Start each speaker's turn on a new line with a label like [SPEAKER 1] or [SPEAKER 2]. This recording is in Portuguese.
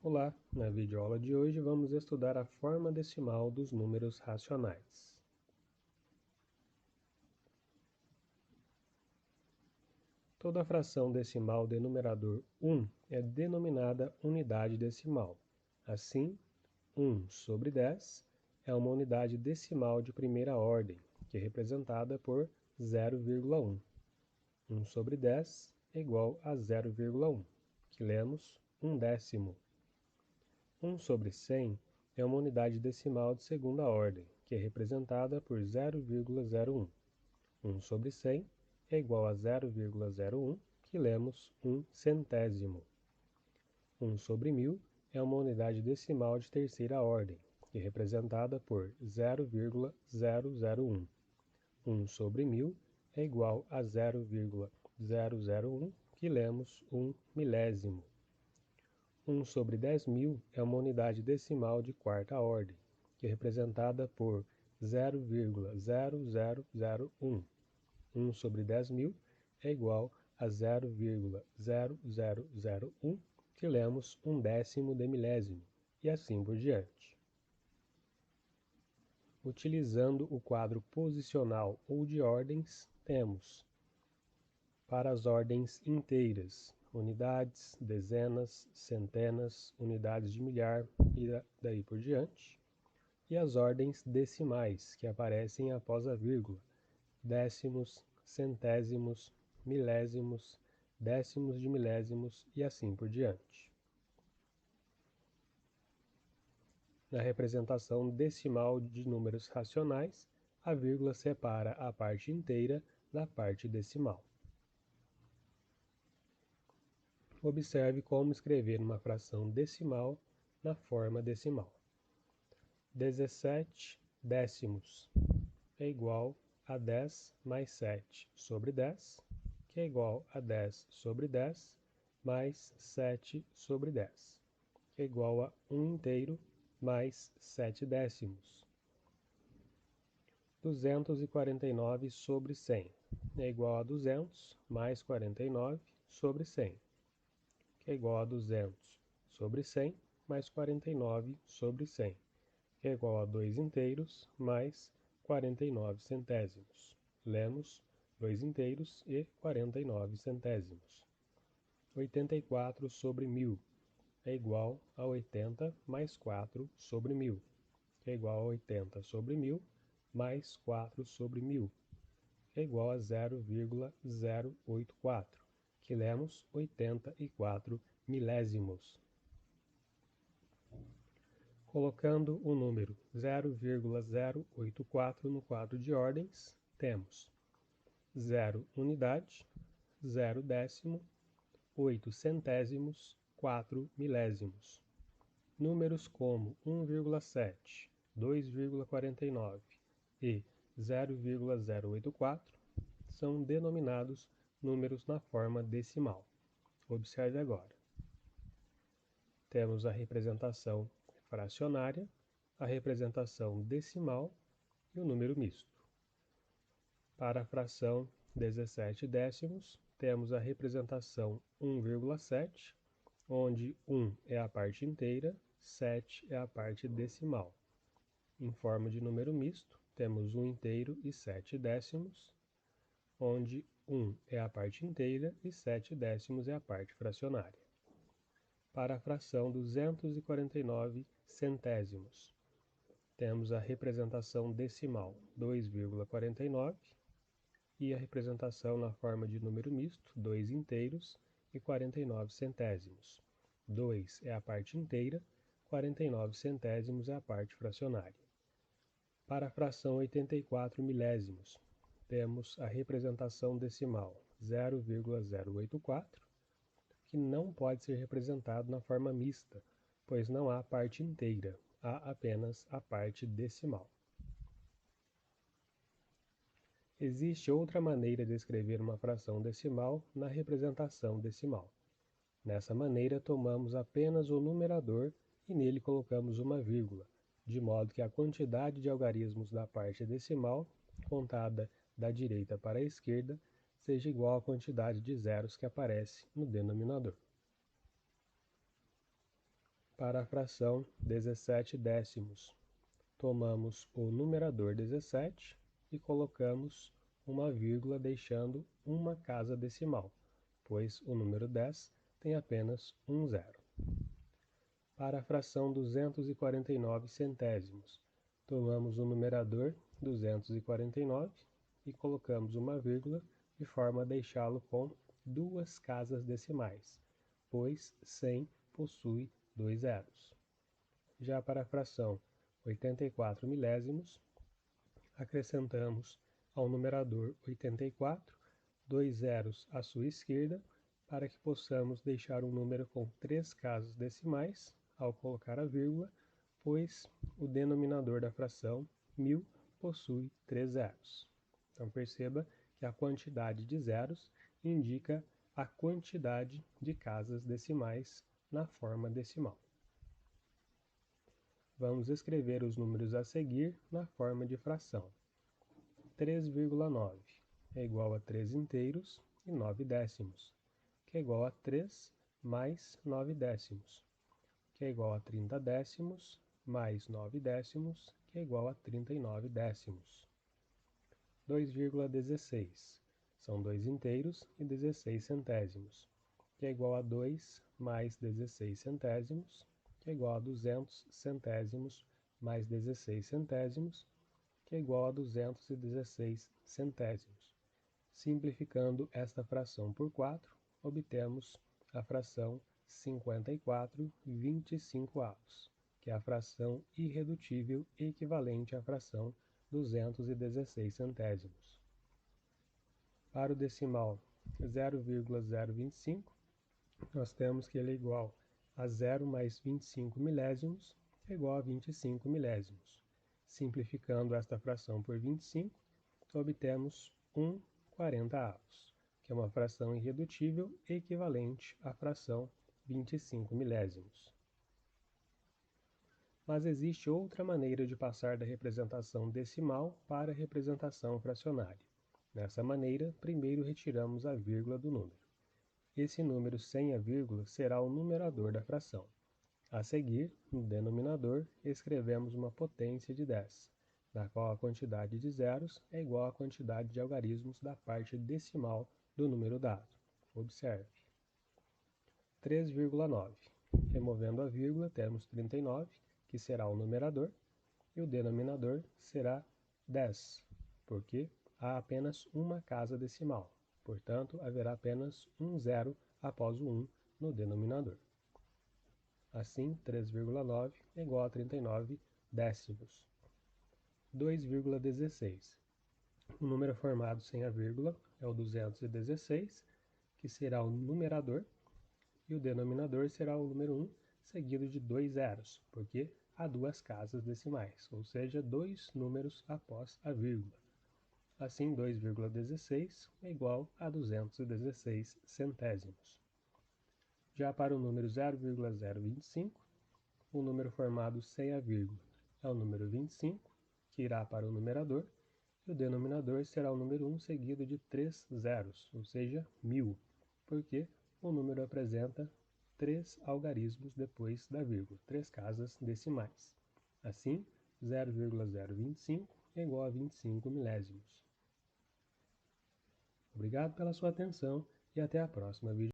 [SPEAKER 1] Olá, na videoaula de hoje vamos estudar a forma decimal dos números racionais. Toda fração decimal de numerador 1 é denominada unidade decimal. Assim, 1 sobre 10 é uma unidade decimal de primeira ordem, que é representada por 0,1. 1 sobre 10 é igual a 0,1, que lemos 1/10. 1 sobre 100 é uma unidade decimal de segunda ordem, que é representada por 0,01. 1 sobre 100 é igual a 0,01, que lemos 1/100. 1 sobre 1000 é uma unidade decimal de terceira ordem, que é representada por 0,001. 1 sobre 1000 é igual a 0,001, que lemos 1 milésimo. 1 sobre 10.000 é uma unidade decimal de quarta ordem, que é representada por 0,0001. 1 sobre 10.000 é igual a 0,0001, que lemos 1/10 de milésimo, e assim por diante. Utilizando o quadro posicional ou de ordens, temos, para as ordens inteiras, unidades, dezenas, centenas, unidades de milhar e daí por diante. E as ordens decimais, que aparecem após a vírgula, décimos, centésimos, milésimos, décimos de milésimos e assim por diante. Na representação decimal de números racionais, a vírgula separa a parte inteira da parte decimal. Observe como escrever uma fração decimal na forma decimal. 17 décimos é igual a 10 mais 7 sobre 10, que é igual a 10 sobre 10 mais 7 sobre 10, que é igual a 1 inteiro mais 7 décimos. 249 sobre 100 é igual a 200 mais 49 sobre 100, que é igual a 200 sobre 100 mais 49 sobre 100, que é igual a 2 inteiros mais 49 centésimos. Lemos 2 inteiros e 49 centésimos. 84 sobre 1000 é igual a 80 mais 4 sobre 1000, que é igual a 80 sobre 1000 mais 4 sobre 1000, que é igual a 0,084, que lemos 84 milésimos. Colocando o número 0,084 no quadro de ordens, temos 0 unidade, 0 décimo, 8 centésimos, 4 milésimos. Números como 1,7, 2,49 e 0,084 são denominados números na forma decimal. Observe agora. Temos a representação fracionária, a representação decimal e o número misto. Para a fração 17 décimos, temos a representação 1,7, onde 1 é a parte inteira, 7 é a parte decimal. Em forma de número misto, temos 1 inteiro e 7 décimos, onde 1 é a parte inteira e 7 décimos é a parte fracionária. Para a fração 249 centésimos, temos a representação decimal 2,49 e a representação na forma de número misto 2 inteiros e 49 centésimos. 2 é a parte inteira, 49 centésimos é a parte fracionária. Para a fração 84 milésimos, temos a representação decimal 0,084, que não pode ser representado na forma mista, pois não há parte inteira, há apenas a parte decimal. Existe outra maneira de escrever uma fração decimal na representação decimal. Nessa maneira, tomamos apenas o numerador e nele colocamos uma vírgula, de modo que a quantidade de algarismos da parte decimal, contada da direita para a esquerda, seja igual à quantidade de zeros que aparece no denominador. Para a fração 17 décimos, tomamos o numerador 17 e colocamos uma vírgula deixando uma casa decimal, pois o número 10 tem apenas um zero. Para a fração 249 centésimos, tomamos o numerador 249 e colocamos uma vírgula de forma a deixá-lo com duas casas decimais, pois 100 possui dois zeros. Já para a fração 84 milésimos, acrescentamos ao numerador 84 dois zeros à sua esquerda para que possamos deixar um número com três casas decimais ao colocar a vírgula, pois o denominador da fração 1000 possui três zeros. Então perceba que a quantidade de zeros indica a quantidade de casas decimais na forma decimal. Vamos escrever os números a seguir na forma de fração. 3,9 é igual a 3 inteiros e 9 décimos, que é igual a 3 mais 9 décimos, que é igual a 30 décimos, mais 9 décimos, que é igual a 39 décimos. 2,16 são 2 inteiros e 16 centésimos, que é igual a 2 mais 16 centésimos, que é igual a 200 centésimos mais 16 centésimos, que é igual a 216 centésimos. Simplificando esta fração por 4, obtemos a fração 54/25avos, que é a fração irredutível equivalente à fração 216 centésimos. Para o decimal 0,025, nós temos que ele é igual a 0 mais 25 milésimos é igual a 25 milésimos. Simplificando esta fração por 25, obtemos 1/40avos, que é uma fração irredutível equivalente à fração 25 milésimos. Mas existe outra maneira de passar da representação decimal para a representação fracionária. Nessa maneira, primeiro retiramos a vírgula do número. Esse número sem a vírgula será o numerador da fração. A seguir, no denominador, escrevemos uma potência de 10, na qual a quantidade de zeros é igual à quantidade de algarismos da parte decimal do número dado. Observe. 3,9. Removendo a vírgula, temos 39, que será o numerador, e o denominador será 10, porque há apenas uma casa decimal. Portanto, haverá apenas um zero após o 1 no denominador. Assim, 3,9 é igual a 39 décimos. 2,16. O número formado sem a vírgula é o 216, que será o numerador, e o denominador será o número 1, seguido de dois zeros, porque há duas casas decimais, ou seja, dois números após a vírgula. Assim, 2,16 é igual a 216 centésimos. Já para o número 0,025, o número formado sem a vírgula é o número 25, que irá para o numerador, e o denominador será o número 1 seguido de três zeros, ou seja, 1000, porque o número apresenta três algarismos depois da vírgula, três casas decimais. Assim, 0,025 é igual a 25 milésimos. Obrigado pela sua atenção e até a próxima vídeo.